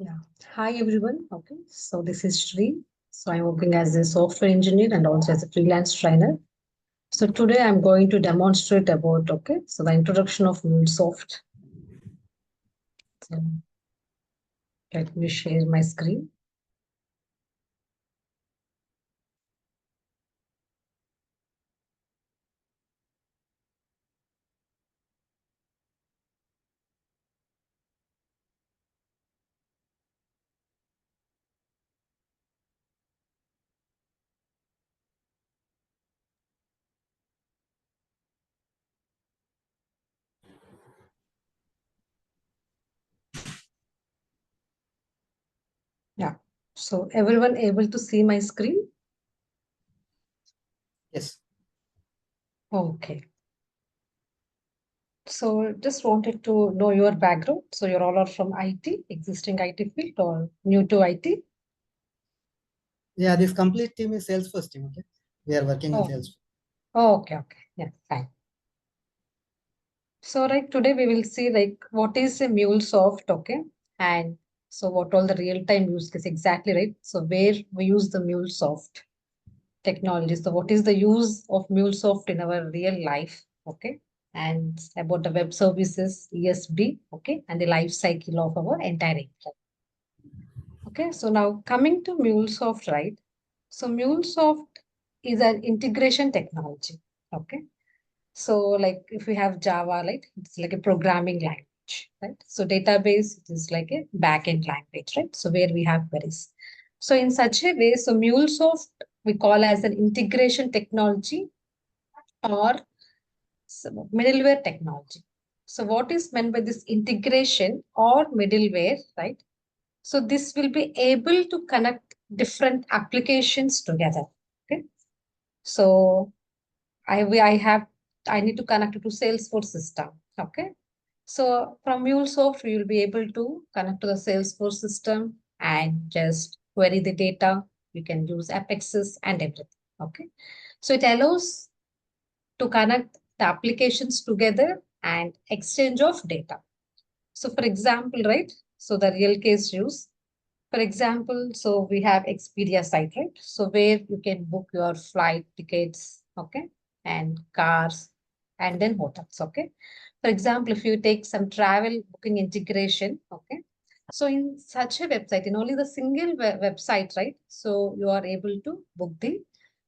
Yeah. Hi, everyone. Okay. So this is Shri. So I'm working as a software engineer and also as a freelance trainer. So today I'm going to demonstrate about, so the introduction of Mulesoft. So let me share my screen. Yeah. So everyone able to see my screen? Yes. Okay. So just wanted to know your background. So you're all are from IT, existing IT field or new to IT? Yeah, this complete team is Salesforce team. Okay. We are working in Oh, Salesforce. okay. Yeah, fine. So today we will see what is a MuleSoft, okay? And so what all the real-time use case exactly, right? So where we use the MuleSoft technology. So what is the use of MuleSoft in our real life, okay? And about the web services, ESB, okay? And the life cycle of our entire infra. Okay, so now coming to MuleSoft, right? So MuleSoft is an integration technology, okay? So if we have Java, right, it's like a programming language, right? So database is like a backend language, right? So where we have queries. So in such a way, so MuleSoft we call as an integration technology or middleware technology. So what is meant by this integration or middleware, right? So this will be able to connect different applications together. Okay. So I need to connect it to Salesforce system. Okay. So from MuleSoft, we will be able to connect to the Salesforce system and just query the data. We can use Apexes and everything. Okay. So it allows to connect the applications together and exchange of data. So for example, right? So the real case use. For example, so we have Expedia site, right? So where you can book your flight tickets, okay, and cars, and then hotels, okay. For example, if you take some travel booking integration, okay. So in such a website, in only the single website, right? So you are able to book the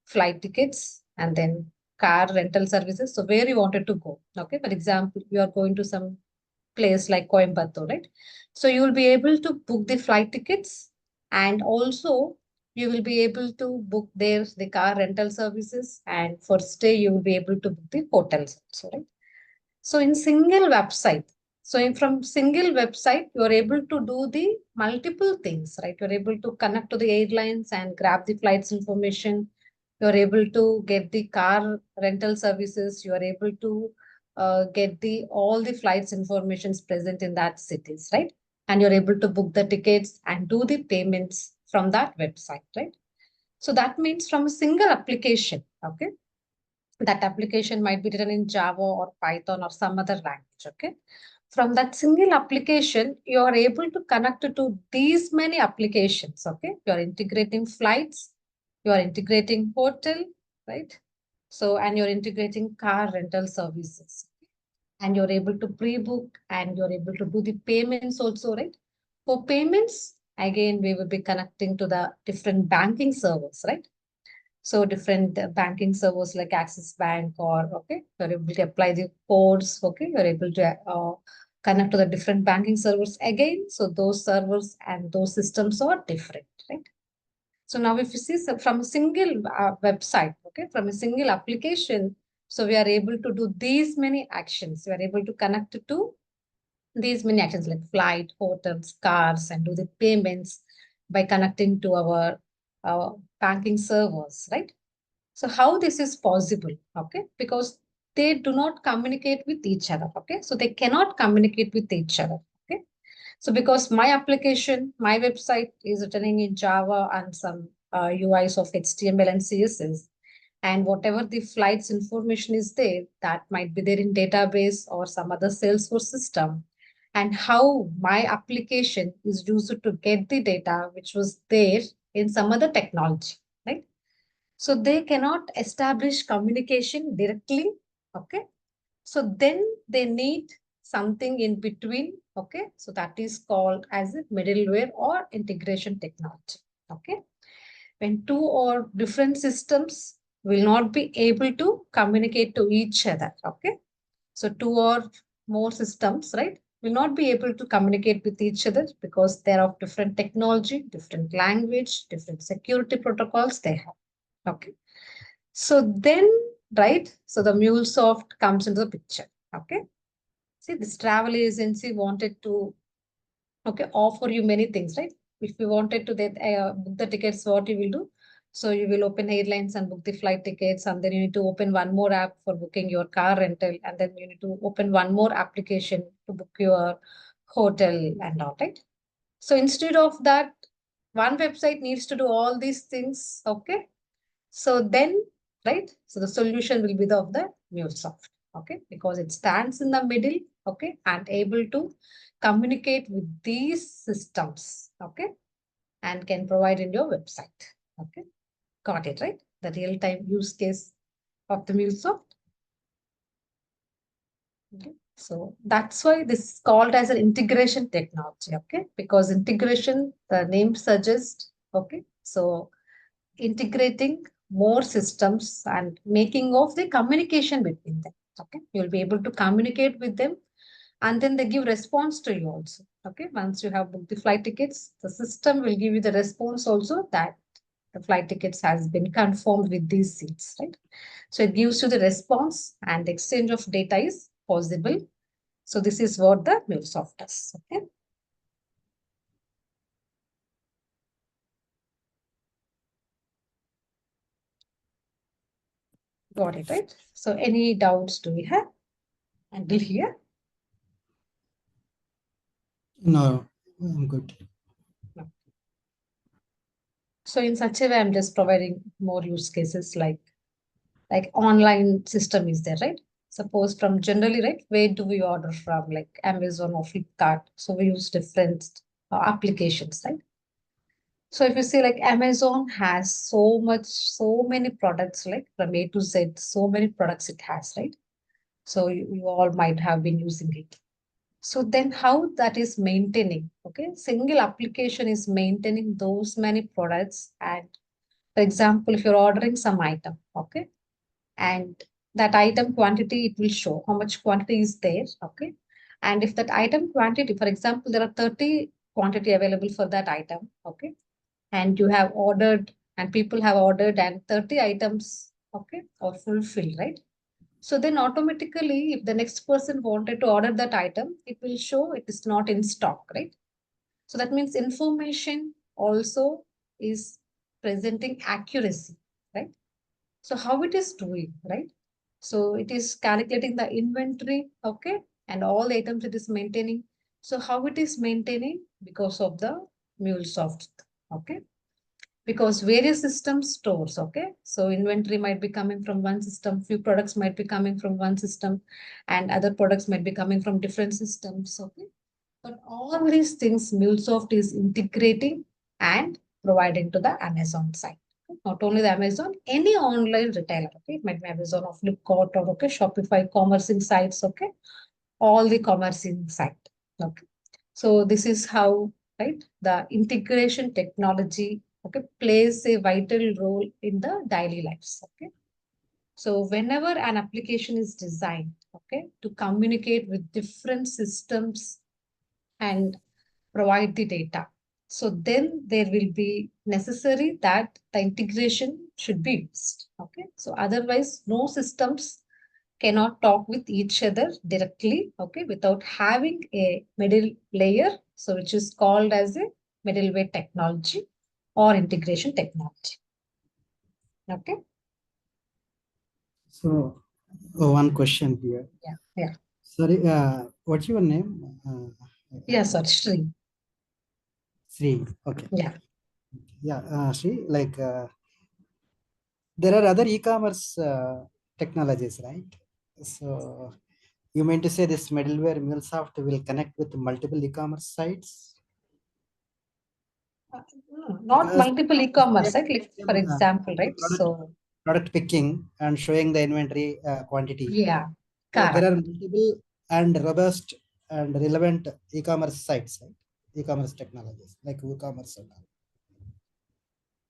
flight tickets and then car rental services. So where you wanted to go, okay. For example, you are going to some place like Coimbatore, right? So you will be able to book the flight tickets and also you will be able to book there the car rental services and for stay you will be able to book the hotels also, right? So in single website, from single website, you are able to do the multiple things, right? You're able to connect to the airlines and grab the flights information. You're able to get the car rental services. You are able to get the all the flights informations present in that cities, right? And you're able to book the tickets and do the payments from that website, right? So that means from a single application, okay? That application might be written in Java or Python or some other language, okay? From that single application, you are able to connect it to these many applications, okay? You are integrating flights, you are integrating hotel, right? So, and you're integrating car rental services. And you're able to pre-book and you're able to do the payments also, right? For payments, again, we will be connecting to the different banking servers, right? So different banking servers like Axis Bank or, okay, you're able to apply the codes, okay, you're able to connect to the different banking servers again. So those servers and those systems are different, right? So now if you see from a single website, okay, from a single application, so we are able to do these many actions. We are able to connect to these many actions like flight, hotels, cars, and do the payments by connecting to our banking servers, right? So how this is possible, okay? Because they do not communicate with each other, okay? So they cannot communicate with each other, okay? So because my application, my website is written in Java and some UIs of HTML and CSS, and whatever the flights information is there, that might be there in database or some other Salesforce system. and how my application is used to get the data which was there in some other technology, right? So they cannot establish communication directly, okay? So then they need something in between, okay? So that is called as a middleware or integration technology, okay? When two or different systems will not be able to communicate to each other, okay? So two or more systems, right, will not be able to communicate with each other because they're of different technology, different language, different security protocols they have, okay? So then, right, so the MuleSoft comes into the picture, okay? See, this travel agency wanted to, okay, offer you many things, right? If you wanted to book the tickets, what you will do? So you will open airlines and book the flight tickets, and then you need to open one more app for booking your car rental, and then you need to open one more application to book your hotel and all, right? So instead of that, one website needs to do all these things, okay? So then, right, so the solution will be the of the MuleSoft, okay, because it stands in the middle, okay, and able to communicate with these systems, okay, and can provide in your website, okay. Got it, right? The real-time use case of the MuleSoft. Okay. So that's why this is called as an integration technology, okay, because integration, the name suggests, okay, so integrating more systems and making of the communication between them, okay. You'll be able to communicate with them, and then they give response to you also, okay. Once you have booked the flight tickets, the system will give you the response also that the flight tickets has been confirmed with these seats, right? So it gives you the response, and the exchange of data is possible. So this is what the MuleSoft does, okay. Got it, right? So any doubts do we have until here? No, I'm good. No. So in such a way, I'm just providing more use cases like online system is there, right? Suppose from generally, right, where do we order from, like Amazon or Flipkart? So we use different applications, right? So if you see like Amazon has so many products, like from A to Z, so many products it has, right? So you all might have been using it. So then how that is maintaining, okay? Single application is maintaining those many products. And for example, if you're ordering some item, okay? And that item quantity, it will show how much quantity is there, okay? And if that item quantity, for example, there are 30 quantity available for that item, okay? And you have ordered and people have ordered and 30 items, okay, are fulfilled, right? So then automatically, if the next person wanted to order that item, it will show it is not in stock, right? So that means information also is presenting accuracy, right? So how it is doing, right? So it is calculating the inventory, okay, and all the items it is maintaining. So how it is maintaining? Because of the MuleSoft, okay? Because various systems stores, okay? So inventory might be coming from one system, few products might be coming from one system, and other products might be coming from different systems, okay? But all these things MuleSoft is integrating and providing to the Amazon side. Not only the Amazon, any online retailer, okay? It might be Amazon or Flipkart or okay, Shopify, commercing sites, okay? All the commercing site, okay? So this is how, right, the integration technology, okay, plays a vital role in the daily lives, okay? So whenever an application is designed, okay, to communicate with different systems and provide the data. So then there will be necessary that the integration should be used. Okay. So otherwise, no systems cannot talk with each other directly, okay, without having a middle layer. So which is called as a middleware technology or integration technology. Okay. So, one question here. Yeah. Yeah. Sorry, what's your name? Yeah, sorry, Sri. Sri. Okay. Yeah. Yeah, Sri, like there are other e-commerce technologies, right? So You mean to say this middleware Mulesoft will connect with multiple e-commerce sites? Not Because multiple e-commerce, right? Like for same, example, right? product, So product picking and showing the inventory quantity. yeah, So there correct. are multiple and robust and relevant e-commerce sites, right? E-commerce technologies like WooCommerce and all.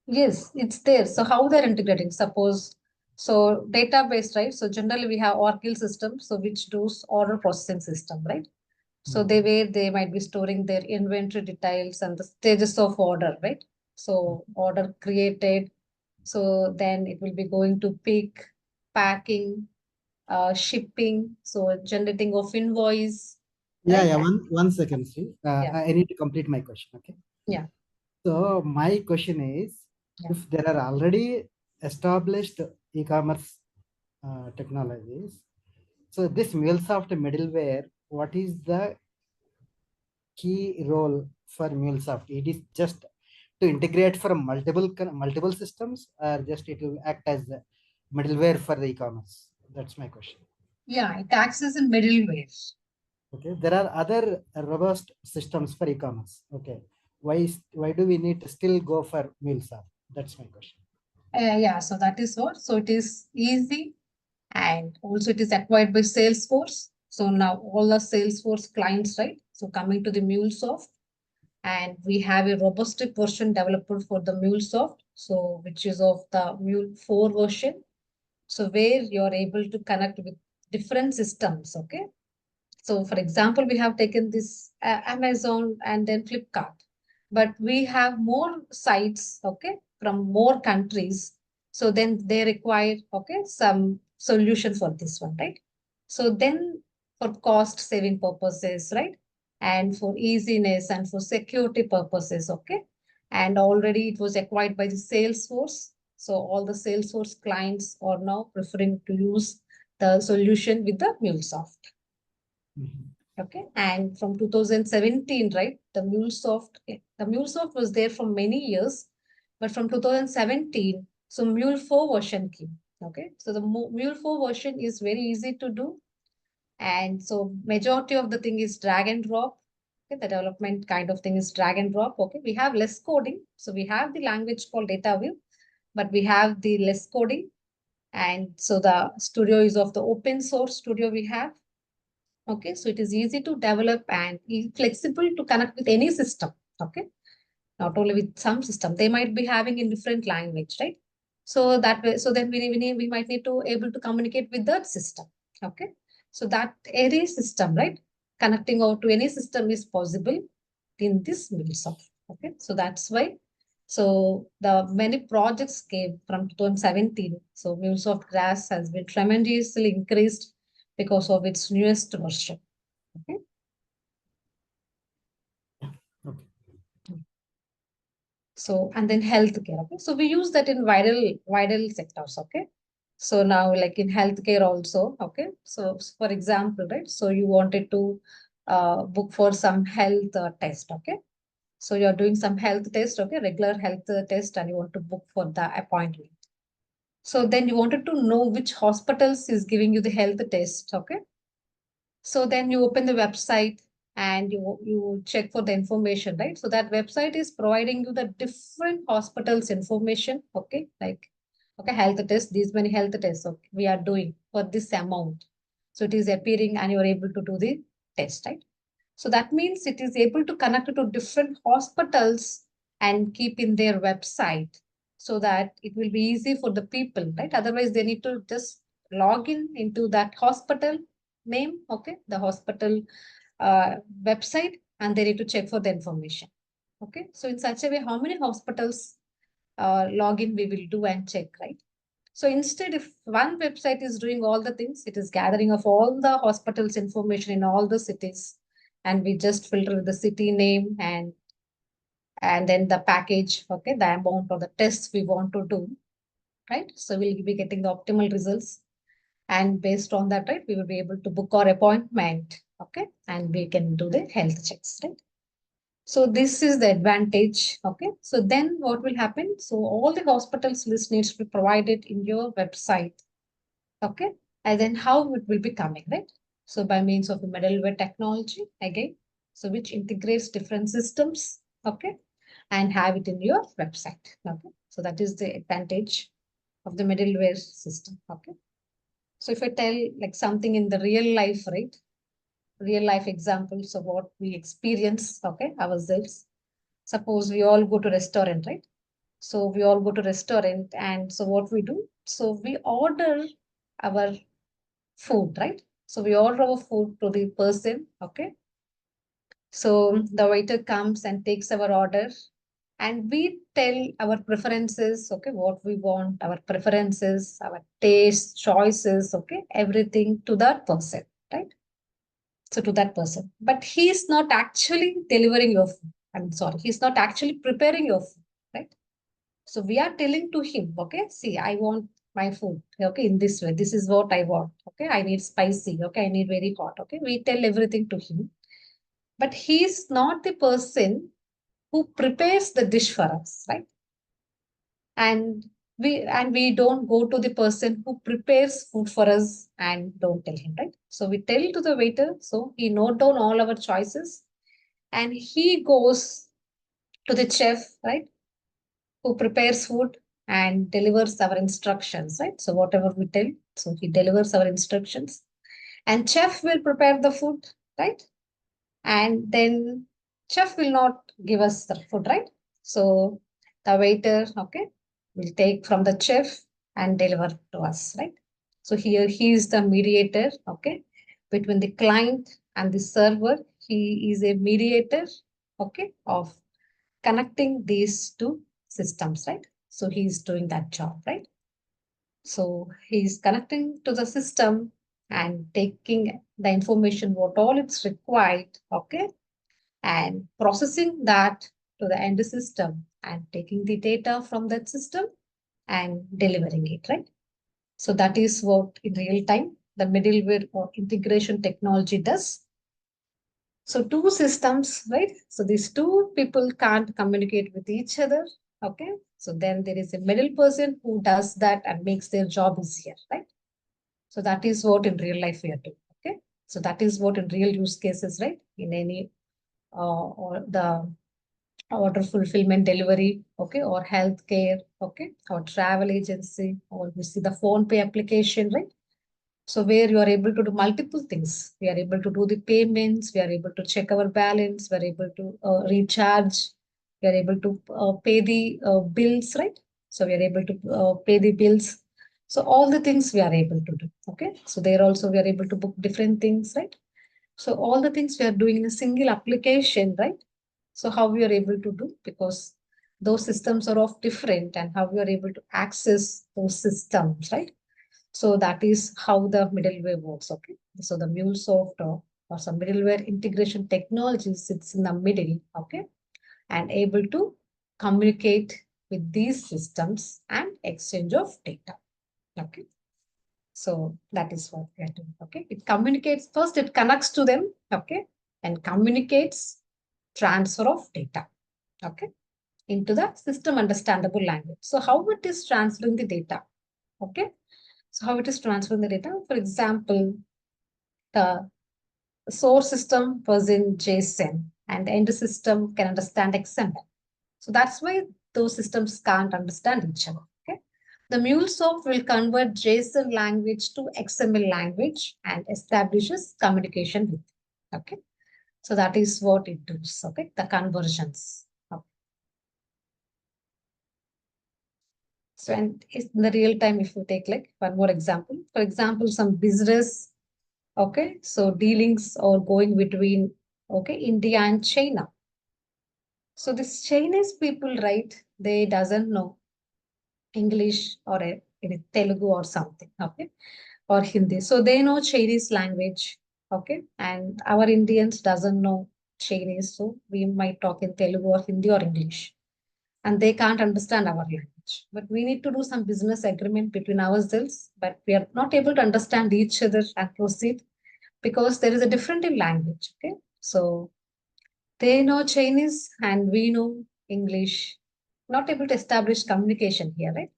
Yes, it's there. So how they're integrating? Suppose so database, right? So generally we have Oracle system, so which does order processing system, right? So they might be storing their inventory details and the stages of order, right? So order created. So then it will be going to pick, packing, shipping, so generating of invoice, Yeah, right? yeah. One second, Sri. Yeah, I need to complete my question. Okay. yeah, So my question is, yeah. if there are already established e-commerce technologies, so this MuleSoft middleware, what is the key role for MuleSoft? It is just to integrate from multiple systems, or just it will act as the middleware for the e-commerce? That's my question. Yeah, it acts as a middleware. Okay, there are other robust systems for e-commerce. Okay, why do we need to still go for MuleSoft? That's my question. Yeah, so that is what. So it is easy and also it is acquired by Salesforce. So now all the Salesforce clients, right? So coming to the MuleSoft, and we have a robust version developed for the MuleSoft, so which is of the Mule 4 version. So where you're able to connect with different systems, okay? So for example, we have taken this Amazon and then Flipkart, but we have more sites, okay, from more countries. So then they require, okay, some solution for this one, right? So then for cost saving purposes, right? And for easiness and for security purposes, okay? And already it was acquired by the Salesforce. So all the Salesforce clients are now preferring to use the solution with the MuleSoft. Okay, and from 2017, right, the MuleSoft was there for many years, but from 2017, so Mule 4 version came. Okay, so the Mule 4 version is very easy to do, and so majority of the thing is drag and drop. Okay, the development kind of thing is drag and drop. Okay, we have less coding, so we have the language called DataView, but we have the less coding, and so the studio is of the open source studio we have. Okay, so it is easy to develop and flexible to connect with any system. Okay, not only with some system, they might be having in different language, right? So that way, so then we might need to able to communicate with that system. Okay, so that any system, right, connecting out to any system is possible in this MuleSoft. Okay, so that's why. So the many projects came from 2017. So MuleSoft Grass has been tremendously increased because of its newest version. Okay. Okay. So, and then healthcare. Okay. So we use that in vital sectors. Okay. So now like in healthcare also. Okay. So for example, right. So you wanted to book for some health test. Okay. So you're doing some health test. Okay. Regular health test and you want to book for the appointment. So then you wanted to know which hospitals is giving you the health test. Okay. So then you open the website and you check for the information, right? So that website is providing you the different hospitals information, okay? Like, okay, health test, these many health tests okay, we are doing for this amount. So it is appearing and you're able to do the test, right? So that means it is able to connect to different hospitals and keep in their website so that it will be easy for the people, right? Otherwise, they need to just log in into that hospital name, okay, the hospital website, and they need to check for the information. Okay, so in such a way, how many hospitals login we will do and check, right? So instead, if one website is doing all the things, it is gathering of all the hospitals information in all the cities, and we just filter the city name and then the package, okay, the amount or the tests we want to do, right? So we'll be getting the optimal results. And based on that, right, we will be able to book our appointment, okay, and we can do the health checks, right? So this is the advantage, okay. So then what will happen? So all the hospitals list needs to be provided in your website, okay, and then how it will be coming, right? So by means of a middleware technology, again, so which integrates different systems, okay, and have it in your website. Okay, so that is the advantage of the middleware system. Okay, so if I tell like something in the real life, right? Real life examples of what we experience, okay, ourselves. Suppose we all go to restaurant, right? So we all go to restaurant, and so what we do? So we order our food, right? So we order our food to the person, okay? So the waiter comes and takes our order, and we tell our preferences, okay, what we want, our preferences, our taste, choices, okay, everything to that person, right? So to that person, but he's not actually delivering your food. I'm sorry, he's not actually preparing your food, right? So we are telling to him, okay, see, I want my food, okay, in this way. This is what I want, okay. I need spicy, okay. I need very hot, okay. We tell everything to him, but he's not the person who prepares the dish for us, right? And we don't go to the person who prepares food for us and don't tell him, right? So we tell to the waiter, so he note down all our choices, and he goes to the chef, right, who prepares food and delivers our instructions, right? So whatever we tell, so he delivers our instructions, and chef will prepare the food, right? And then chef will not give us the food, right? So the waiter, okay, will take from the chef and deliver to us, right? So here he is the mediator, okay, between the client and the server. He is a mediator, okay, of connecting these two systems, right? So he's doing that job, right? So he's connecting to the system and taking the information, what all it's required, okay, and processing that to the end system and taking the data from that system and delivering it, right? So that is what in real time the middleware or integration technology does. So two systems, right? So these two people can't communicate with each other. Okay. So then there is a middle person who does that and makes their job easier, right? So that is what in real life we are doing. Okay. So that is what in real use cases, right? In any or the order fulfillment delivery, okay, or healthcare, okay, or travel agency, or we see the phone pay application, right? So where you are able to do multiple things. We are able to do the payments. We are able to check our balance. We are able to recharge. We are able to pay the bills, right? So we are able to pay the bills. So all the things we are able to do. Okay. So there also we are able to book different things, right? So all the things we are doing in a single application, right? So how we are able to do, because those systems are of different, and how we are able to access those systems, right? So that is how the middleware works, okay? So the MuleSoft or some middleware integration technology sits in the middle, okay? And able to communicate with these systems and exchange of data, okay? So that is what we are doing, okay? It communicates, first it connects to them, okay? And communicates transfer of data, okay? Into the system understandable language. So how it is transferring the data, okay? So how it is transferring the data? For example, the source system was in JSON and the end system can understand XML. So that's why those systems can't understand each other. Okay. The MuleSoft will convert JSON language to XML language and establishes communication with it. Okay. So that is what it does. Okay. The conversions. Okay. So and in the real time, if you take like one more example, for example, some business, okay, so dealings are going between, okay, India and China. So this Chinese people, right, they doesn't know English or Telugu or something, okay, or Hindi. So they know Chinese language, okay, and our Indians doesn't know Chinese, so we might talk in Telugu or Hindi or English, and they can't understand our language. But we need to do some business agreement between ourselves, but we are not able to understand each other and proceed because there is a different in language. Okay. So they know Chinese and we know English. Not able to establish communication here, right?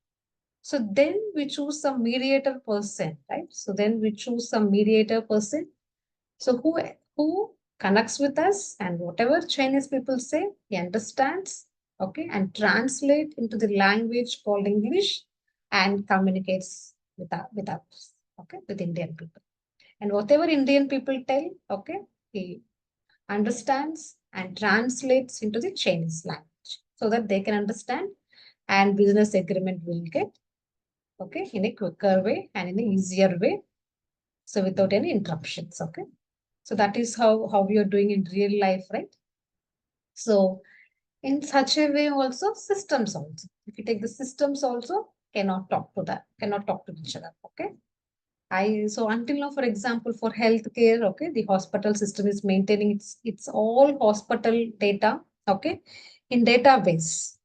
So then we choose some mediator person, right? So then we choose some mediator person So who connects with us, and whatever Chinese people say, he understands, okay, and translate into the language called English and communicates with us, okay, with Indian people. And whatever Indian people tell, okay, he understands and translates into the Chinese language so that they can understand, and business agreement will get, okay, in a quicker way and in an easier way. So without any interruptions, okay. So that is how we are doing in real life, right? So in such a way also, systems also. If you take the systems also, cannot talk to each other, okay? So until now, for example, for healthcare, okay, the hospital system is maintaining its all hospital data, okay, in database.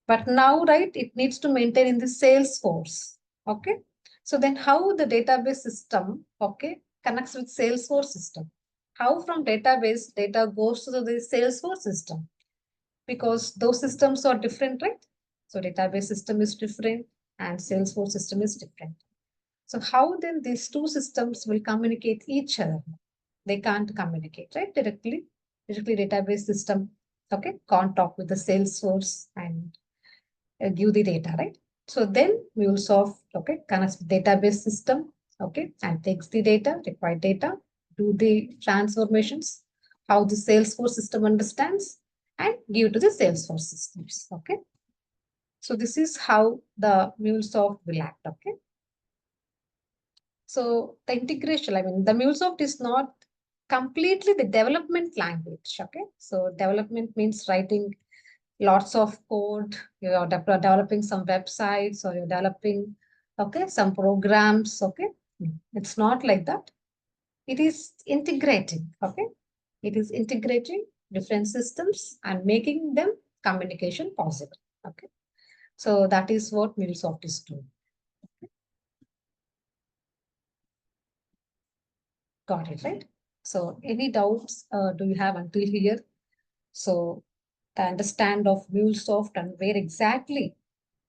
But now, right, it needs to maintain in the Salesforce, okay? So then how the database system, okay, connects with Salesforce system? How from database data goes to the Salesforce system? Because those systems are different, right? So database system is different and Salesforce system is different. So how then these two systems will communicate each other? They can't communicate, right? Directly database system, okay, can't talk with the Salesforce and give the data, right? So then MuleSoft, okay, connects with database system, okay, and takes the data, required data, do the transformations, how the Salesforce system understands, and give to the Salesforce systems, okay. So this is how the MuleSoft will act, okay. So the integration, I mean, the MuleSoft is not completely the development language, okay. So development means writing lots of code, you're developing some websites, or you're developing, okay, some programs, okay. It's not like that. It is integrating, okay. It is integrating different systems and making them communication possible, okay. So that is what MuleSoft is doing. Got it, right? So any doubts do you have until here? So the understand of MuleSoft and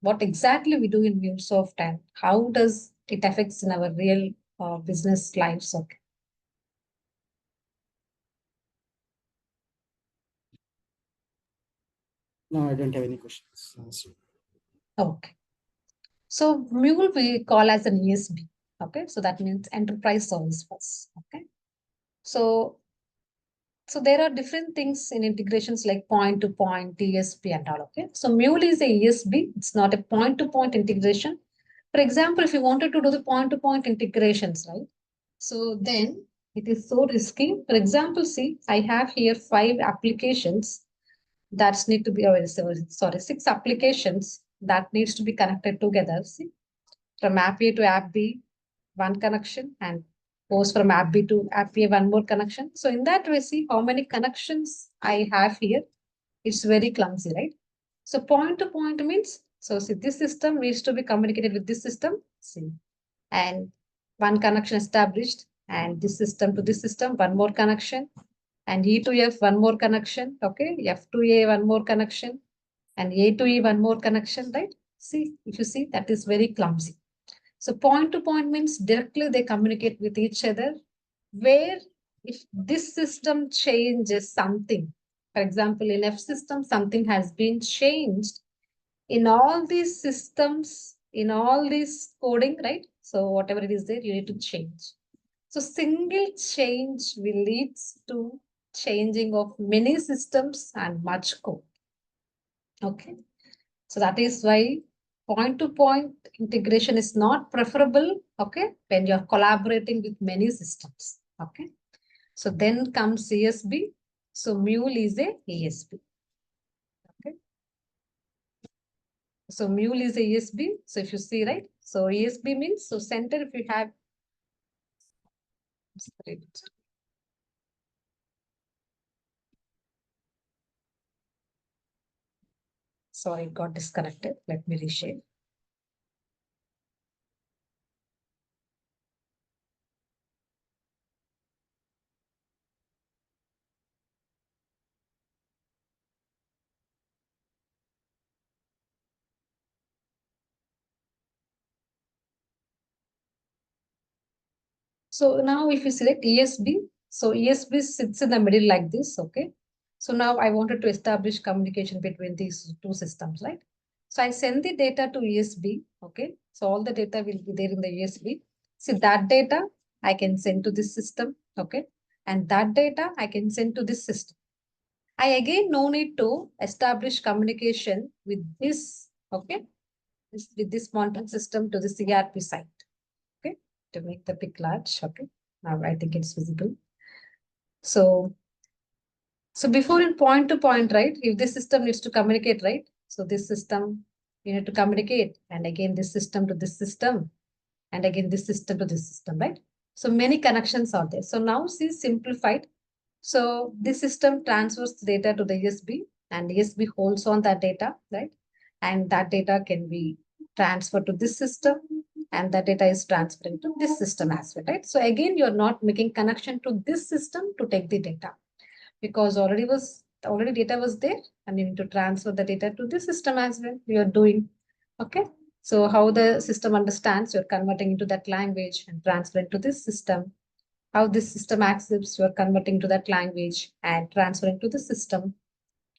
what exactly we do in MuleSoft and how does it affects in our real business lives. Okay. No, I don't have any questions. Okay. So Mule we call as an ESB. Okay. So that means enterprise service bus. Okay. So there are different things in integrations like point to point, DSP and all. Okay. So Mule is a ESB. It's not a point to point integration. For example, if you wanted to do the point to point integrations, right? So then it is so risky. For example, see, I have here 5 applications that need to be, sorry, 6 applications that needs to be connected together. See, from app A to app B, one connection, and goes from app B to app A, one more connection. So in that way, see how many connections I have here. It's very clumsy, right? So point to point means, so see, this system needs to be communicated with this system. See, and one connection established, and this system to this system, one more connection, and E to F, one more connection, okay, F to A, one more connection, and A to E, one more connection, right? See, if you see, that is very clumsy. So point to point means directly they communicate with each other, where if this system changes something, for example, in F system, something has been changed, in all these systems, in all this coding, right? So whatever it is there, you need to change. So single change will lead to changing of many systems and much code. Okay. So that is why point to point integration is not preferable. Okay. When you're collaborating with many systems. Okay. So then comes ESB. So Mule is a ESB. Okay. So Mule is a ESB. So if you see, right? So ESB means, so center, if you have, sorry, it got disconnected. Let me reshare. So now if you select ESB, So ESB sits in the middle like this, okay? So now I wanted to establish communication between these two systems, right? So I send the data to ESB, okay? So all the data will be there in the ESB. See, that data I can send to this system, okay? And that data I can send to this system. I again no need to establish communication with this, okay? With this monitoring system to the CRP site, okay? To make the pic large, okay? Now I think it's visible. So before in point to point, right? If this system needs to communicate, right? So this system, you need to communicate, and again this system to this system, and again this system to this system, right? So many connections are there. So now see simplified. So this system transfers the data to the ESB, and ESB holds on that data, right? And that data can be transferred to this system, and that data is transferred to this system as well, right? So again, you're not making connection to this system to take the data, because already data was there, and you need to transfer the data to the system as well. You're doing, okay? So how the system understands, you're converting into that language and transferring to this system. How this system accepts, you're converting to that language and transferring to the system.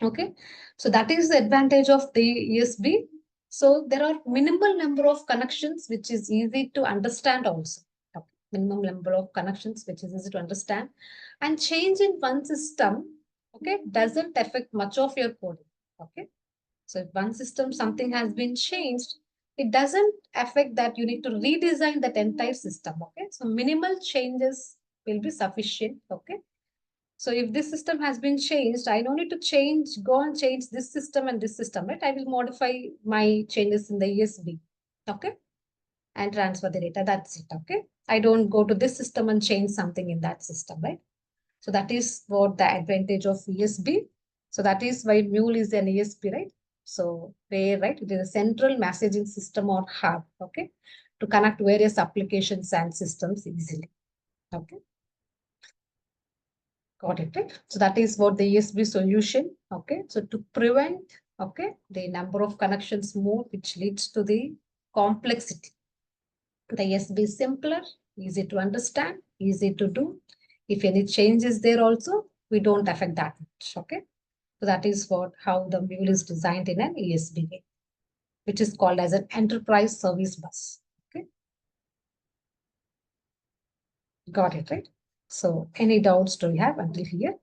Okay, so that is the advantage of the ESB. So there are minimal number of connections, which is easy to understand also. Okay. Minimum number of connections, which is easy to understand. And change in one system, okay, doesn't affect much of your coding. Okay. So if one system, something has been changed, it doesn't affect that you need to redesign that entire system. Okay. So minimal changes will be sufficient. Okay. So if this system has been changed, I don't need to go and change this system and this system, right? I will modify my changes in the ESB, okay? And transfer the data, that's it, okay? I don't go to this system and change something in that system, right? So that is what the advantage of ESB. So that is why Mule is an ESB, right? So where, right, it is a central messaging system or hub, okay? To connect various applications and systems easily, okay? Got it, right? So that is what the ESB solution, okay? So to prevent, okay, the number of connections more, which leads to the complexity. The ESB is simpler, easy to understand, easy to do. If any change is there also, we don't affect that much, okay? So that is how the Mule is designed in an ESB way, which is called as an enterprise service bus, okay? Got it, right? So any doubts do you have until here?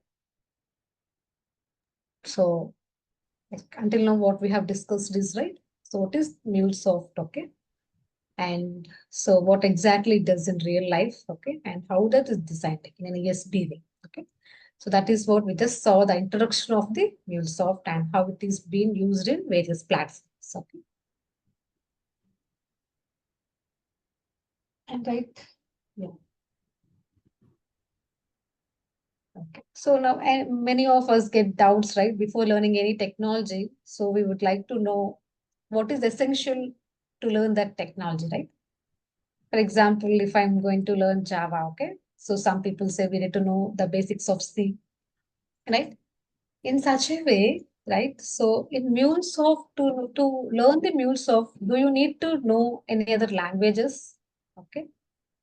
So until now, what we have discussed is, right? So what is Mulesoft, okay? And so what exactly it does in real life, okay? And how that is designed in an ESB way, okay? So that is what we just saw, the introduction of the Mulesoft and how it is being used in various platforms, okay? And right, yeah. Okay. So now many of us get doubts, right? Before learning any technology. So we would like to know what is essential to learn that technology, right? For example, if I'm going to learn Java, okay? So some people say we need to know the basics of C, right? In such a way, right? So in MuleSoft, to learn the MuleSoft, do you need to know any other languages? Okay.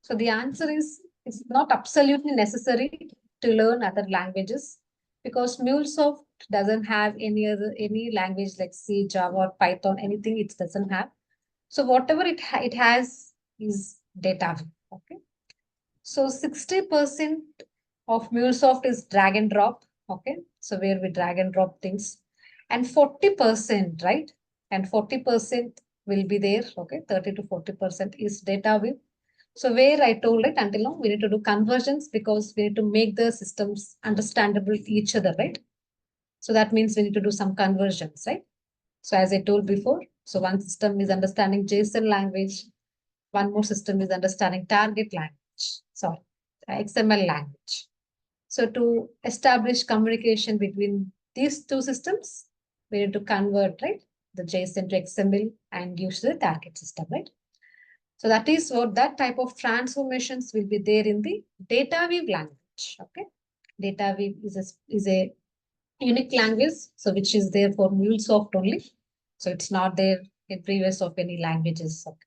So the answer is it's not absolutely necessary to learn other languages, because MuleSoft doesn't have any language like C, Java, or Python, anything it doesn't have. So whatever it has is data. Okay. So 60% of MuleSoft is drag and drop. Okay. So where we drag and drop things. And 40%, right? And 40% will be there. Okay. 30 to 40% is data view. So where I told it until now, we need to do conversions because we need to make the systems understandable to each other, right? So that means we need to do some conversions, right? So as I told before, so one system is understanding JSON language. One more system is understanding target language, sorry, XML language. So to establish communication between these two systems, we need to convert, right, the JSON to XML and use the target system, right? So that is what that type of transformations will be there in the data weave language, okay? Data weave is a unique language, so which is there for MuleSoft only. So it's not there in previous of any languages. Okay.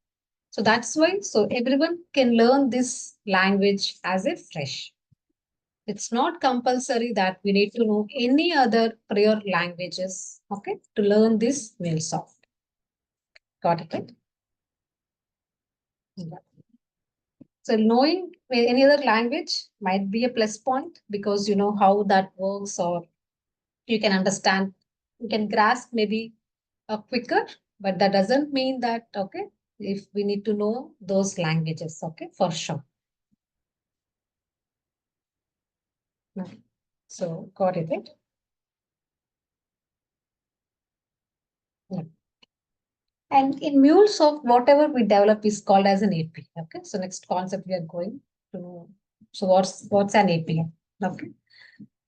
So that's why, so everyone can learn this language as a fresh. It's not compulsory that we need to know any other prior languages, okay, to learn this MuleSoft. Got it, right? Yeah. So knowing any other language might be a plus point because you know how that works, or you can understand, you can grasp maybe quicker, but that doesn't mean that, okay, if we need to know those languages, okay, for sure. So got it, right? Yeah. And in MuleSoft, whatever we develop is called as an API. Okay. So next concept we are going to. So what's an API? Okay.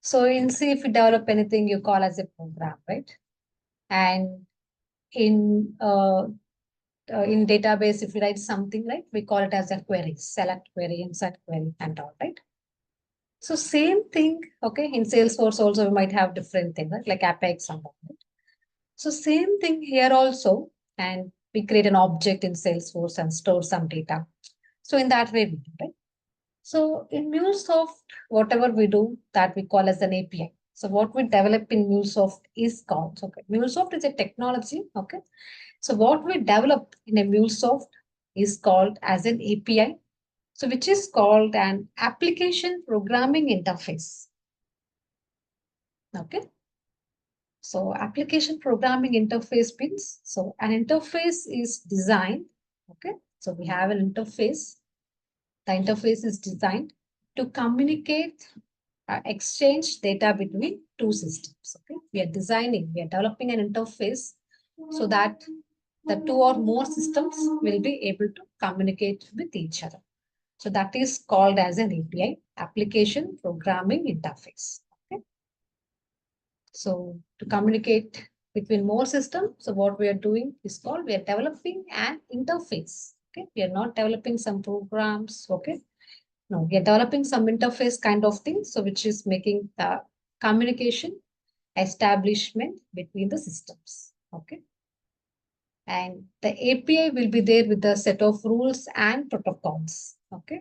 So in C, if you develop anything, you call as a program, right? And in database, if you write something, right, we call it as a query, select query, insert query, and all, right? So same thing, okay, in Salesforce also we might have different things, right? Like Apex and all, right? So same thing here also, and we create an object in Salesforce and store some data. So in that way we do, right? So in MuleSoft, whatever we do, that we call as an API. So what we develop in MuleSoft is called, okay, MuleSoft is a technology, okay? So what we develop in a MuleSoft is called as an API, so which is called an application programming interface, okay? So application programming interface means, so an interface is designed, okay? So we have an interface. The interface is designed to communicate, exchange data between two systems, okay? We are developing an interface so that the two or more systems will be able to communicate with each other. So that is called as an API, application programming interface. Okay. So to communicate between more systems, so what we are doing is called, we are developing an interface. Okay. We are not developing some programs. Okay. No, we are developing some interface kind of thing. So which is making the communication establishment between the systems. Okay. And the API will be there with a set of rules and protocols. Okay.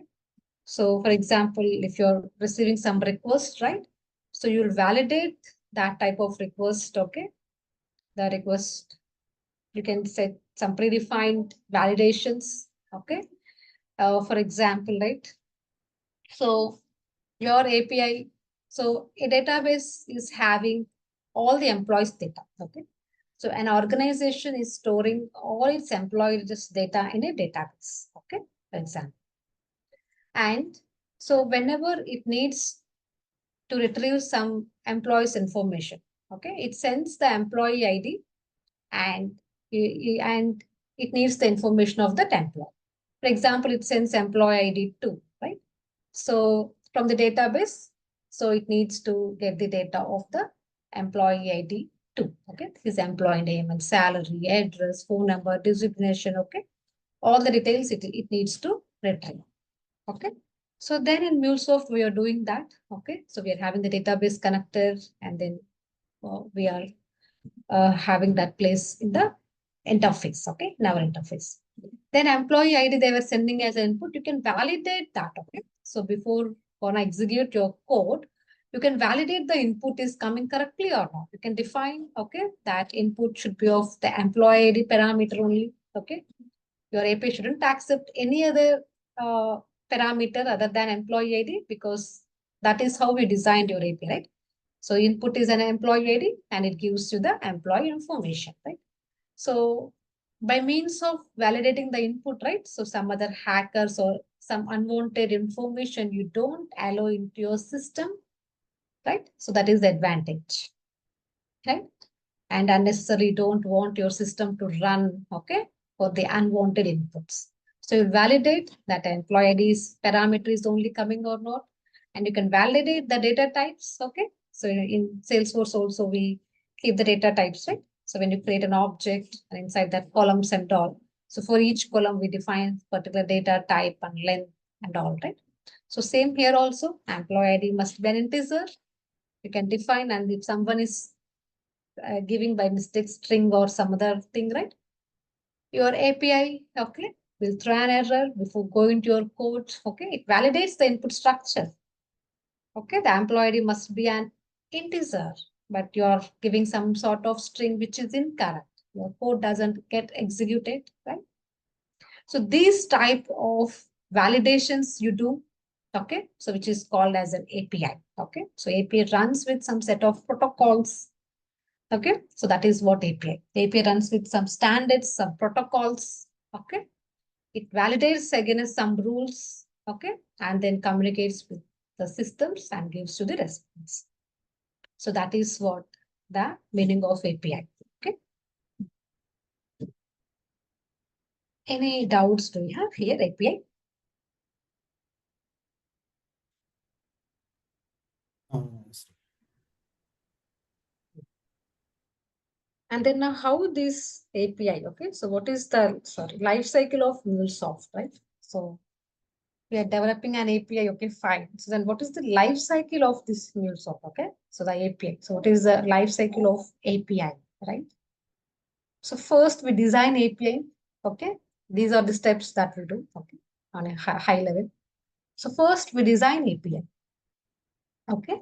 So for example, if you're receiving some request, right? So you'll validate that type of request. Okay. The request, you can set some predefined validations. Okay. For example, right? So your API, so a database is having all the employees' data. Okay. So an organization is storing all its employees' data in a database. Okay. For example. And so whenever it needs to retrieve some employee's information, okay, it sends the employee ID and it needs the information of that employee. For example, it sends employee ID 2, right? So from the database, so it needs to get the data of the employee ID 2, okay? His employee name and salary, address, phone number, designation, okay? All the details it needs to retrieve, okay? So then in MuleSoft, we are doing that, okay? So we are having the database connected, and then we are having that place in the interface, okay? In our interface. Then employee ID they were sending as an input, you can validate that, okay? So before gonna execute your code, you can validate the input is coming correctly or not. You can define, okay, that input should be of the employee ID parameter only, okay? Your API shouldn't accept any other parameter other than employee ID because that is how we designed your API, right? So input is an employee ID and it gives you the employee information, right? So by means of validating the input, right? So some other hackers or some unwanted information you don't allow into your system, right? So that is the advantage, right? And unnecessarily don't want your system to run, okay, for the unwanted inputs. So you validate that employee ID's parameter is only coming or not. And you can validate the data types, okay? So in Salesforce also we keep the data types, right? So when you create an object and inside that columns and all, so for each column we define particular data type and length and all, right? So same here also, employee ID must be an integer. You can define, and if someone is giving by mistake string or some other thing, right? Your API, okay, will throw an error before going to your code, okay? It validates the input structure, Okay, the employee ID must be an integer, but you're giving some sort of string which is incorrect. Your code doesn't get executed, right? So these type of validations you do, okay? So which is called as an API, okay? So API runs with some set of protocols, okay? So that is what API. The API runs with some standards, some protocols, okay? It validates against some rules, okay? And then communicates with the systems and gives you the response. So that is what the meaning of API, okay? Any doubts do you have here, API? And then now how this API, okay? So what is the, life cycle of Mulesoft, right? So we are developing an API, okay, fine. So then what is the life cycle of this Mulesoft, okay? So the API. So what is the life cycle of API, right? So first we design API, okay? These are the steps that we do, okay, on a high level. So first we design API, okay?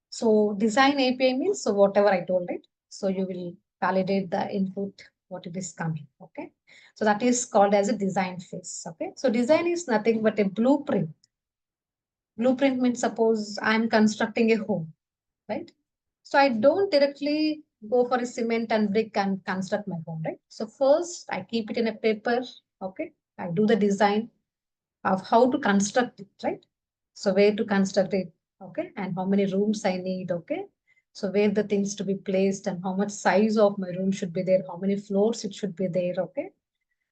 So design API means, so whatever I told it, so you will validate the input, what it is coming, okay? So that is called as a design phase, okay? So design is nothing but a blueprint. Blueprint means suppose I'm constructing a home, right? So I don't directly go for a cement and brick and construct my home, right? So first I keep it in a paper, okay? I do the design of how to construct it, right? So where to construct it, okay? And how many rooms I need, okay? So where the things to be placed and how much size of my room should be there, how many floors it should be there, okay?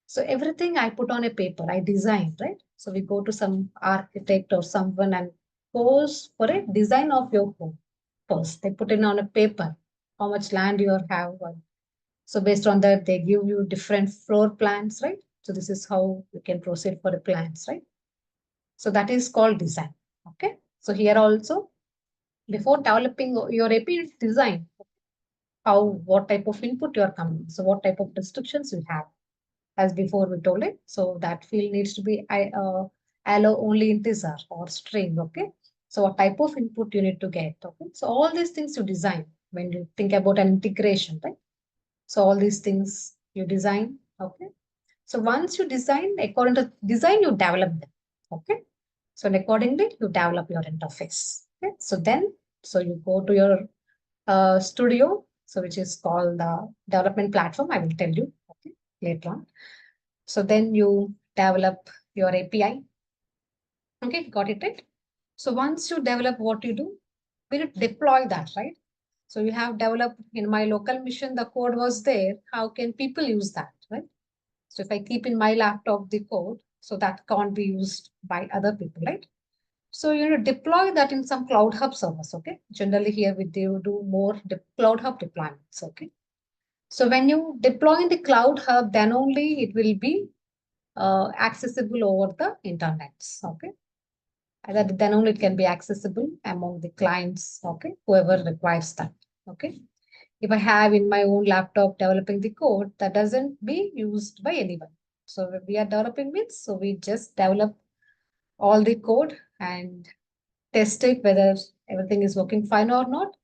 So everything I put on a paper, I design, right? So we go to some architect or someone and goes for a design of your home. First, they put it on a paper, how much land you have. So based on that, they give you different floor plans, right? So this is how you can proceed for the plans, right? So that is called design. Okay. So here also, before developing your API design, what type of input you are coming. So what type of restrictions you have, as before we told it. So that field needs to be allow only integer or string. Okay. So what type of input you need to get. Okay. So all these things you design when you think about an integration, right? So all these things you design. Okay. So once you design, according to design, you develop them. Okay. So accordingly, you develop your interface. Okay. So then, so you go to your studio, so which is called the development platform. I will tell you, okay, later on. So then you develop your API. Okay, got it right? So once you develop, what you do, we need to deploy that, right? So you have developed in my local mission, the code was there. How can people use that, right? So if I keep in my laptop the code, so that can't be used by other people, right? So you deploy that in some Cloud Hub servers, okay? Generally here we do more Cloud Hub deployments, okay? So when you deploy in the Cloud Hub, then only it will be accessible over the internet, okay? Then only it can be accessible among the clients, okay? Whoever requires that, okay? If I have in my own laptop developing the code, that doesn't be used by anyone. So we are developing with, so we just develop all the code and test it whether everything is working fine or not.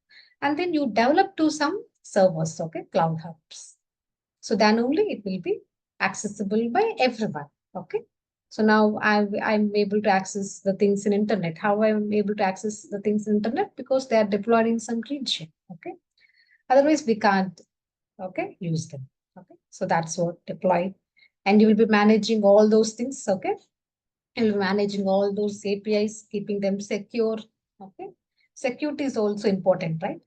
And then you develop to some servers, okay, Cloud Hubs. So then only it will be accessible by everyone, okay? So now I'm able to access the things in internet. How I'm able to access the things in internet? Because they are deployed in some region, okay? Otherwise, we can't, okay, use them, okay? So that's what deploy. And you will be managing all those things, okay? You'll be managing all those APIs, keeping them secure, okay? Security is also important, right?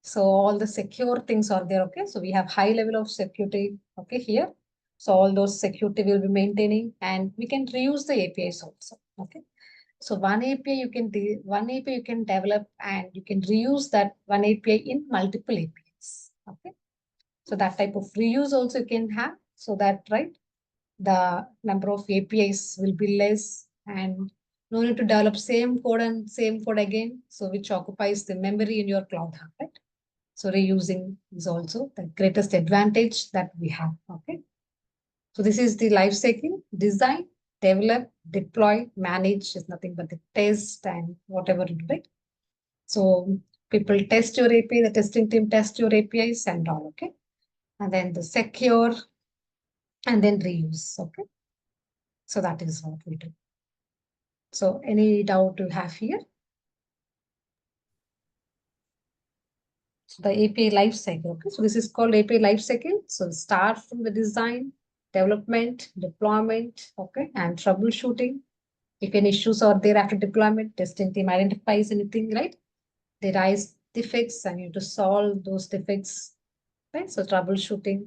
So all the secure things are there, okay? So we have high level of security, okay, here. So all those security will be maintaining and we can reuse the APIs also, okay? So one API you can develop and you can reuse that one API in multiple APIs, okay? So that type of reuse also you can have, so that, right, the number of APIs will be less and no need to develop same code and same code again. So which occupies the memory in your Cloud Hub, right? So reusing is also the greatest advantage that we have, okay? So this is the life cycle: design, develop, deploy, manage is nothing but the test and whatever you do, right? So people test your API, the testing team tests your APIs and all, okay? And then the secure and then reuse, okay? So that is what we do. So any doubt you have here? So the API lifecycle, okay? So this is called API lifecycle. So start from the design, development, deployment, okay? And troubleshooting. If any issues are there after deployment, testing team identifies anything, right? They raise defects and you have to solve those defects, right? So troubleshooting.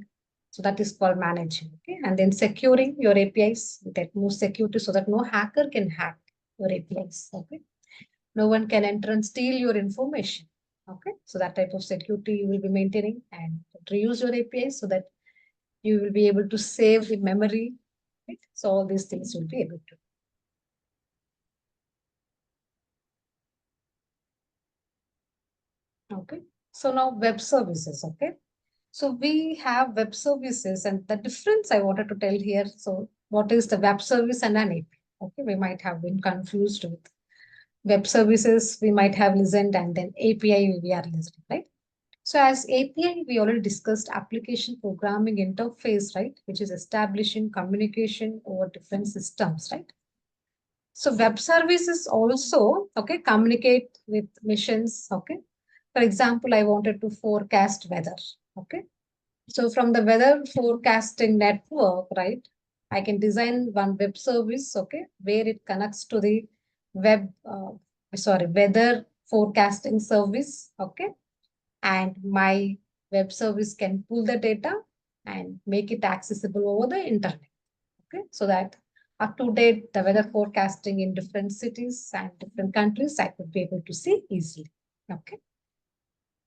So that is called managing, okay? And then securing your APIs with utmost security so that no hacker can hack your APIs, okay? No one can enter and steal your information, okay? So that type of security you will be maintaining and reuse your APIs so that you will be able to save the memory, right? So all these things will be able to. Okay, so now web services, okay? So we have web services and the difference I wanted to tell here. So what is the web service and an API? Okay, we might have been confused with web services. We might have listened and then API we are listening, right? So as API, we already discussed application programming interface, right? Which is establishing communication over different systems, right? So web services also, okay, communicate with missions, okay? For example, I wanted to forecast weather, okay? So from the weather forecasting network, right, I can design one web service, okay, where it connects to the weather forecasting service, okay, and my web service can pull the data and make it accessible over the internet, okay, so that up to date the weather forecasting in different cities and different countries I could be able to see easily, okay.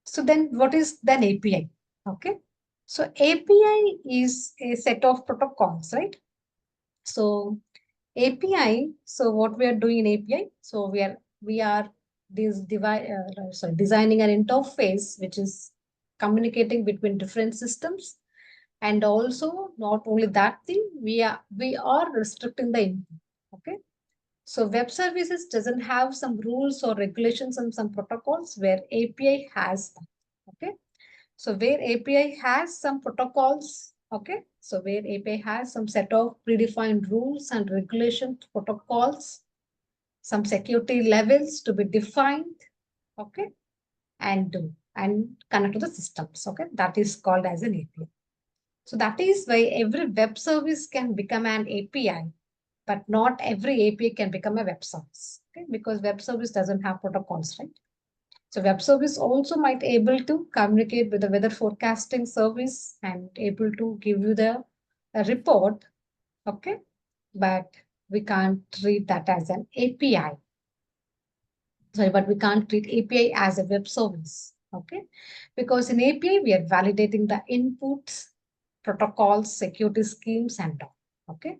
So then what is then API, okay? So API is a set of protocols, right? So API, so what we are doing in API, so we are designing an interface which is communicating between different systems, and also not only that thing, we are restricting the input, okay? So web services doesn't have some rules or regulations and some protocols where API has them, okay? So where API has some protocols, okay? So where API has some set of predefined rules and regulation protocols, some security levels to be defined, okay? And connect to the systems, okay? That is called as an API. So that is why every web service can become an API, but not every API can become a web service, okay? Because web service doesn't have protocols, right? So web service also might able to communicate with the weather forecasting service and able to give you the report, okay? But we can't treat that as an API. Sorry, but we can't treat API as a web service, okay? Because in API, we are validating the inputs, protocols, security schemes, and all, okay?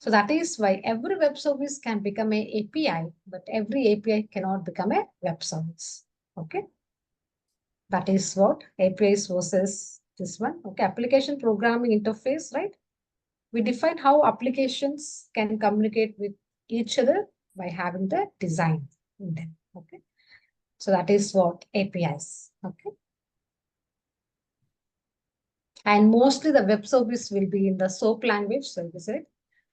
So that is why every web service can become an API, but every API cannot become a web service, okay? That is what APIs versus this one. Okay, application programming interface, right? We define how applications can communicate with each other by having the design in them. Okay, so that is what APIs. Okay, and mostly the web service will be in the SOAP language. So we said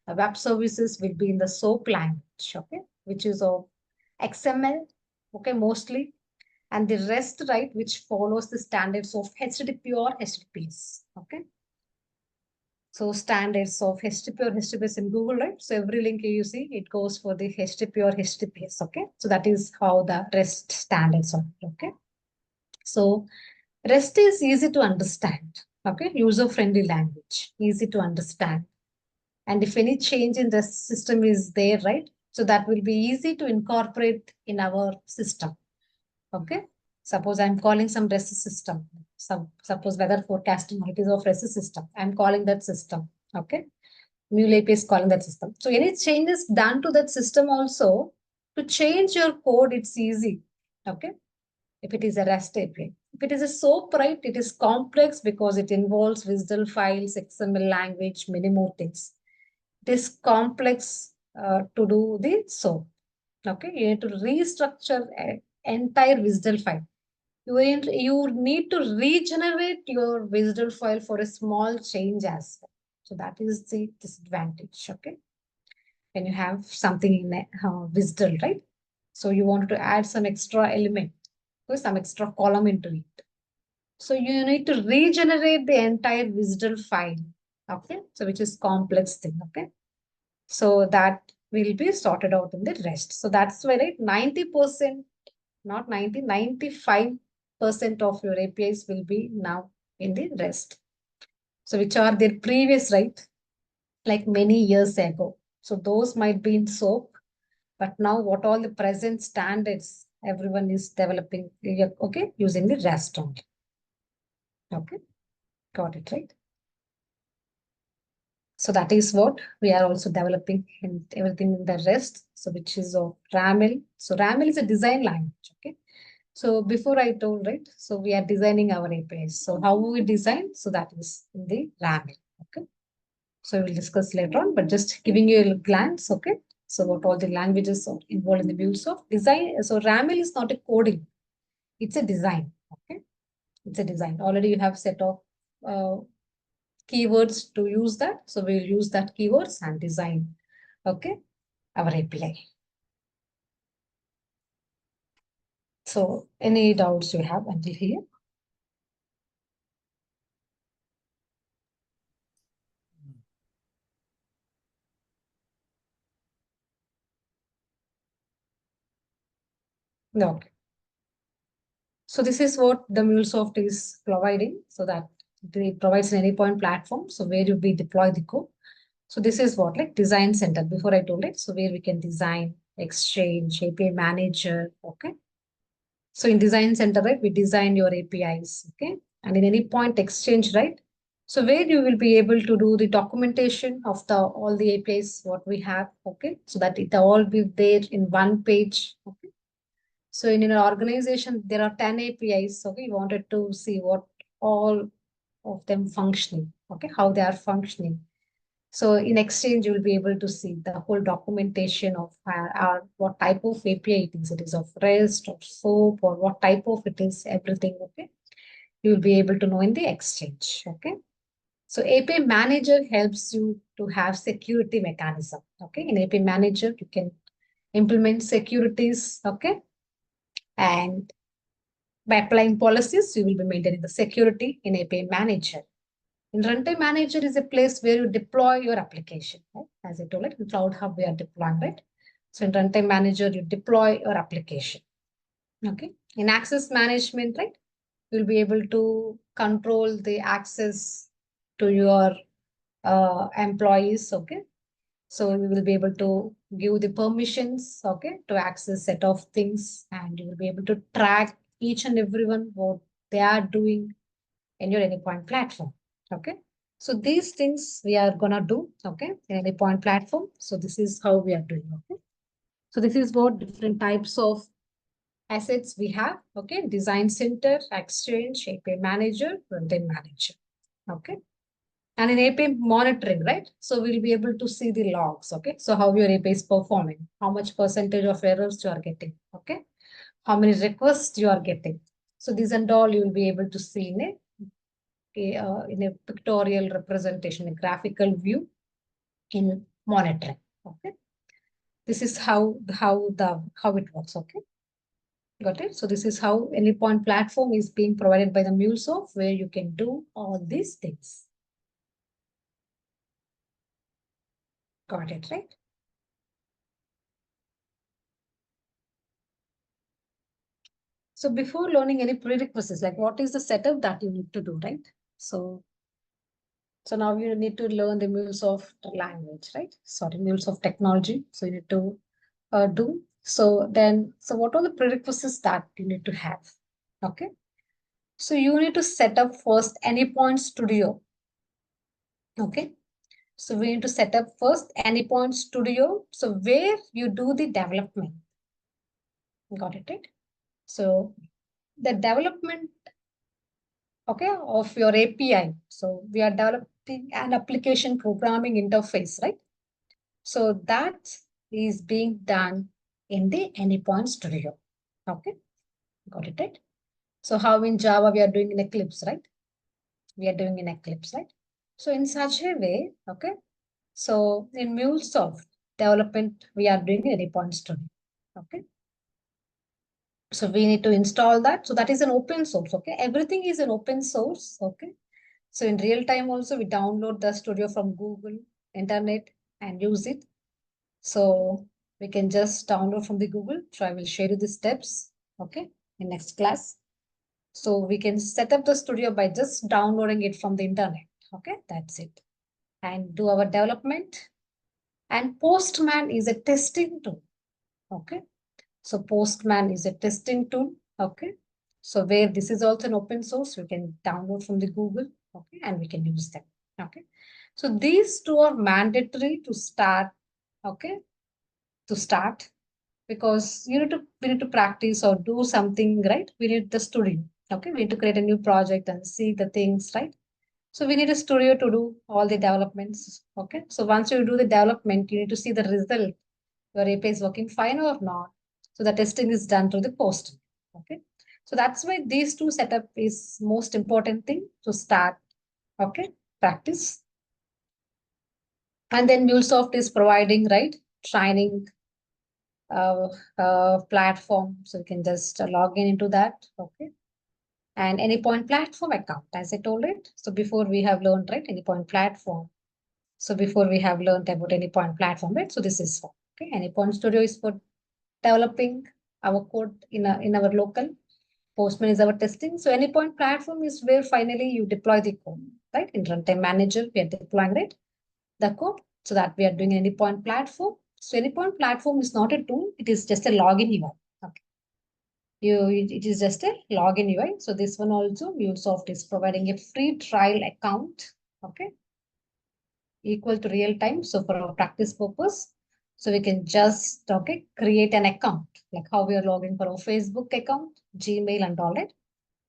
the web services will be in the SOAP language. Okay, which is of XML. Okay, mostly. And the rest, right, which follows the standards of HTTP or HTTPS, okay? So standards of HTTP or HTTPS in Google, right? So every link you see, it goes for the HTTP or HTTPS, okay? So that is how the REST standards are, okay? So REST is easy to understand, okay? User-friendly language, easy to understand. And if any change in the system is there, right? So that will be easy to incorporate in our system, okay? Suppose I'm calling some REST system. Suppose weather forecasting, it is of REST system. I'm calling that system, okay? Mule API is calling that system. So any changes done to that system also, to change your code, it's easy, okay? If it is a REST API. If it is a SOAP, right, it is complex because it involves WSDL files, XML language, many more things. It is complex to do the SOAP. Okay, you need to restructure entire WSDL file. You need to regenerate your WSDL file for a small change as well. So that is the disadvantage, okay? When you have something in WSDL, right? So you want to add some extra element or some extra column into it. So you need to regenerate the entire WSDL file, okay? So which is complex thing, okay? So that will be sorted out in the rest. So that's why, right, 90%, not 90, 95% of your APIs will be now in the rest. So which are their previous, right, like many years ago. So those might be in SOAP, but now what all the present standards everyone is developing, okay, using the REST only. Okay, got it, right? So that is what we are also developing in everything in the REST. So which is of RAML. So RAML is a design language, okay? So before I told, right, so we are designing our APIs. So how we design? So that is in the RAML, okay? So we'll discuss later on, but just giving you a glance, okay? So what all the languages are involved in the MuleSoft design. So RAML is not a coding, it's a design, okay? It's a design. Already you have set of keywords to use that. So we'll use that keywords and design, okay, our API. So any doubts you have until here? No. Okay. So this is what the MuleSoft is providing, so that it provides an anypoint platform. So where you be deploy the code. So this is what, like design center. Before I told it, so where we can design, exchange, API manager. Okay. So in design center, right, we design your APIs. Okay. And in anypoint exchange, right? So where you will be able to do the documentation of the all the APIs what we have. Okay. So that it all be there in one page. Okay. So in an organization, there are 10 APIs. Okay, you wanted to see what all of them functioning. Okay, how they are functioning. So in Exchange, you will be able to see the whole documentation of what type of API it is. It is of REST or SOAP or what type of it is, everything. Okay, you will be able to know in the Exchange. Okay. So API Manager helps you to have security mechanism. Okay, in API Manager, you can implement securities. Okay. And by applying policies, you will be maintaining the security in API Manager. In Runtime Manager is a place where you deploy your application. Right? As I told you, in Cloud Hub, we are deploying, right? So in Runtime Manager, you deploy your application. Okay. In Access Management, right? You'll be able to control the access to your employees. Okay. So you will be able to give the permissions, okay, to access set of things, and you will be able to track each and everyone what they are doing in your Anypoint platform. Okay. So these things we are gonna do, okay, in Anypoint platform. So this is how we are doing. Okay. So this is what different types of assets we have. Okay. Design center, exchange, API manager, runtime manager. Okay. And in API monitoring, right? So we'll be able to see the logs, okay? So how your API is performing, how much percentage of errors you are getting, okay? How many requests you are getting. So these and all you will be able to see in a pictorial representation, a graphical view in monitoring, okay? This is how it works, okay? Got it? So this is how Anypoint platform is being provided by the MuleSoft, where you can do all these things. Got it, right? So before learning any prerequisites, like what is the setup that you need to do, right? So now you need to learn the MuleSoft language, right? Sorry, MuleSoft technology. So you need to do. So what are the prerequisites that you need to have? Okay. So you need to set up first Anypoint Studio. Okay. So we need to set up first Anypoint Studio. So where you do the development. Got it, right? So the development, okay, of your API. So we are developing an application programming interface, right? So that is being done in the Anypoint Studio. Okay. Got it, right? So how in Java we are doing in Eclipse, right? We are doing in Eclipse, right? So in such a way, okay. So in MuleSoft development, we are doing an endpoint studio, okay. So we need to install that. So that is an open source, okay. Everything is an open source, okay. So in real time also, we download the studio from Google, internet, and use it. So we can just download from the Google. So I will share you the steps, okay, in next class. So we can set up the studio by just downloading it from the internet, okay, that's it. And do our development. And Postman is a testing tool, okay. So Postman is a testing tool, okay. So where this is also an open source, we can download from the Google, okay, and we can use them, okay. So these two are mandatory to start, okay, to start, because we need to practice or do something, right? We need the studio, okay. We need to create a new project and see the things, right? So we need a studio to do all the developments, okay. So once you do the development, you need to see the result, your API is working fine or not. So the testing is done through the post, okay. So that's why these two setup is most important thing to start, okay, practice. And then MuleSoft is providing, right, training platform. So you can just log in into that, okay. And Anypoint platform account, as I told it. So before we have learned, right, Anypoint platform. So before we have learned about Anypoint platform, right? So this is for, okay. Anypoint Studio is for developing our code in our local. Postman is our testing. So Anypoint platform is where finally you deploy the code, right? In runtime manager, we are deploying, right, the code. So that we are doing Anypoint platform. So Anypoint platform is not a tool. It is just a login UI. Okay. It is just a login UI. So this one also, MuleSoft is providing a free trial account. Okay. Equal to real time. So for our practice purpose, so we can just, okay, create an account, like how we are logging for our Facebook account, Gmail and all that.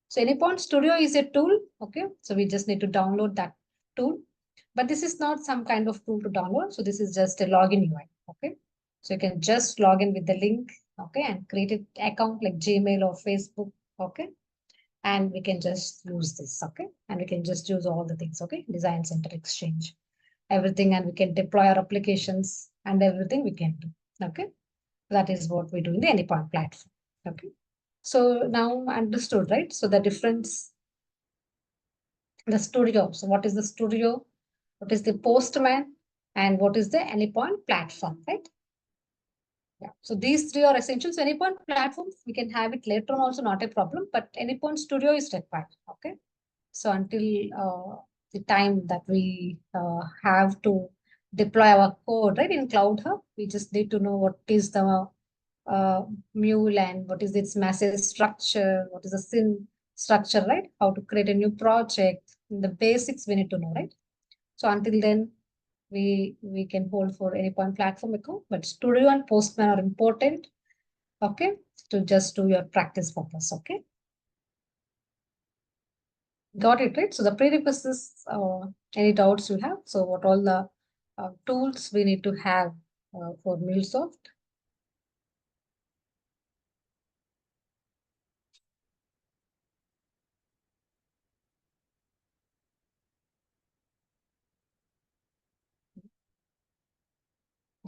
So Anypoint Studio is a tool, okay. So we just need to download that tool, but this is not some kind of tool to download. So this is just a login UI, okay. So you can just log in with the link, okay, and create an account like Gmail or Facebook, okay. And we can just use this, okay. And we can just use all the things, okay. Design Center Exchange, everything, and we can deploy our applications and everything we can do, okay. That is what we do in the Anypoint platform, okay. So now understood, right? So the difference, the studio. So what is the studio? What is the Postman? And what is the Anypoint platform, right? Yeah. So these three are essential. So Anypoint platforms, we can have it later on also, not a problem, but Anypoint Studio is required, okay? So until the time that we have to deploy our code, right, in Cloud Hub, we just need to know what is the uh, mule and what is its message structure, what is the SYN structure, right? How to create a new project. The basics we need to know, right? So until then, we can hold for Anypoint platform account, but Studio and Postman are important, okay, to just do your practice purpose, okay? Got it, right? So the prerequisites, any doubts you have? So what all the tools we need to have for MuleSoft?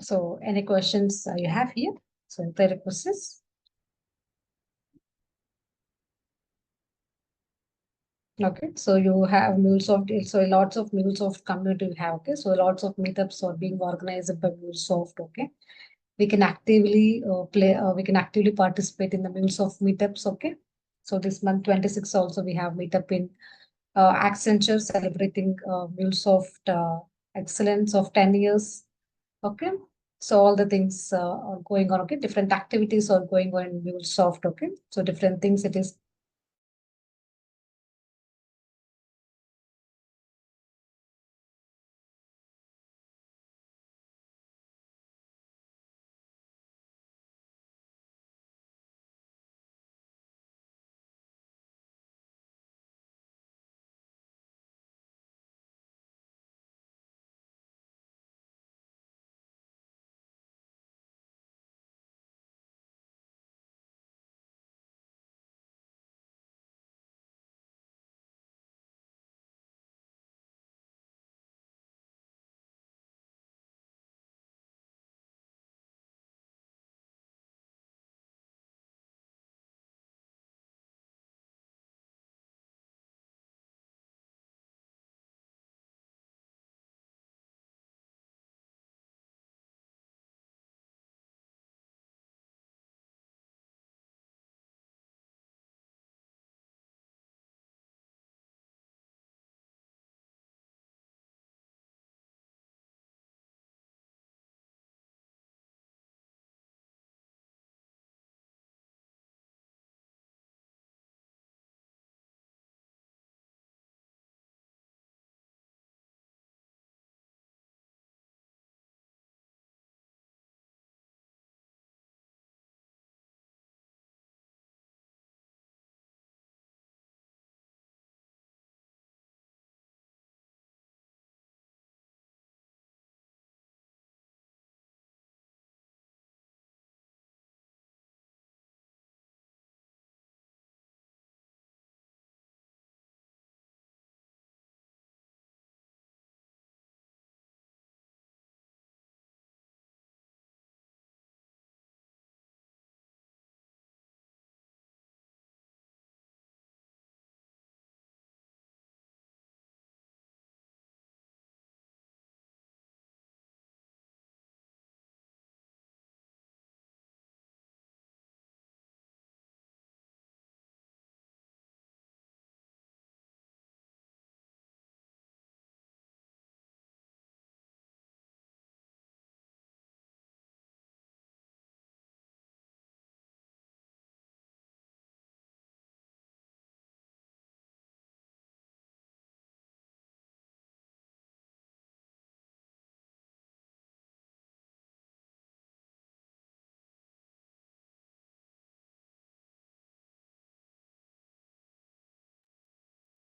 So any questions you have here? So prerequisites. Okay, so you have MuleSoft, so lots of MuleSoft community you have, okay? So lots of meetups are being organized by MuleSoft, okay? We can actively we can actively participate in the MuleSoft meetups, okay? So this month 26 also we have meetup in Accenture celebrating MuleSoft excellence of 10 years, okay? So all the things are going on, okay? Different activities are going on in MuleSoft, okay? So different things it is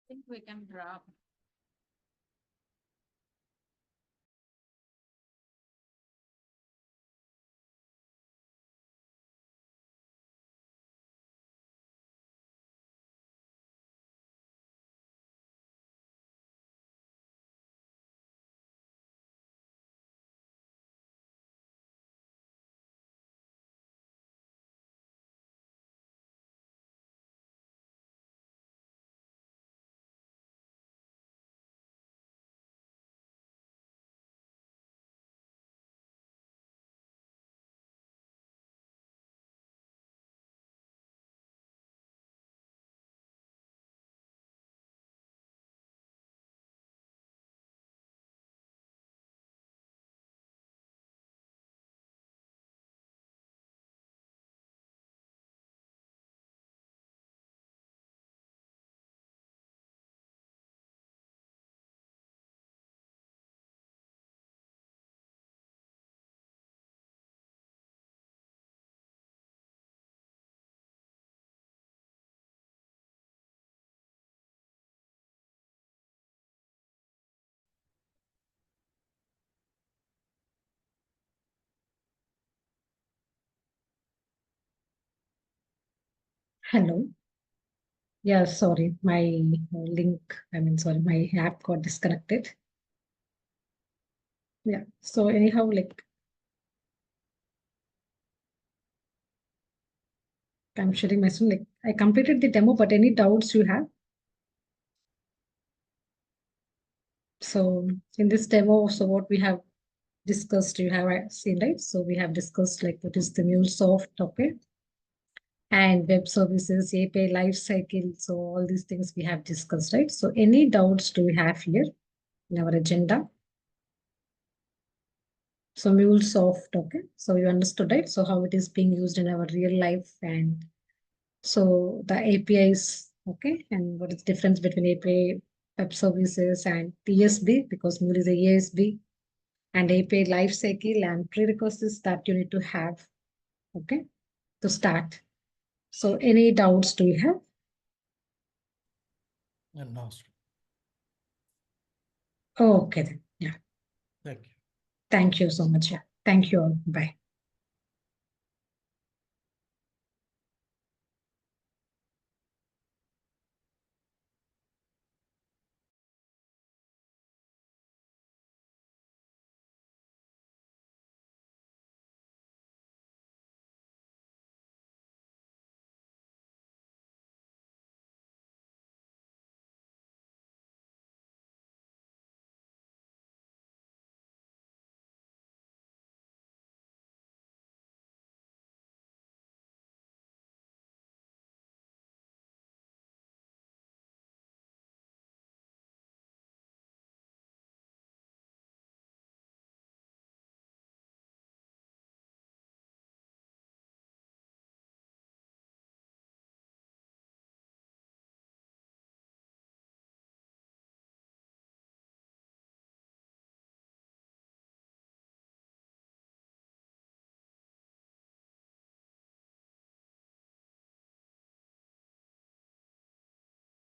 think we can drop. Hello. Yeah, sorry, my link, sorry, my app got disconnected. Yeah, so anyhow, like, I'm sharing my screen, like, I completed the demo, but any doubts you have? So in this demo, so what we have discussed, you have seen, right? So we have discussed like what is the MuleSoft, okay? And web services, API lifecycle. So all these things we have discussed, right? So any doubts do we have here in our agenda? So MuleSoft, okay? So you understood, right? So how it is being used in our real life, and so the APIs, okay? And what is the difference between API web services and ESB, because Mule is a ESB, and API lifecycle and prerequisites that you need to have, okay, to start. So any doubts do you have? No. Okay then. Yeah. Thank you. Thank you so much. Yeah. Thank you all. Bye.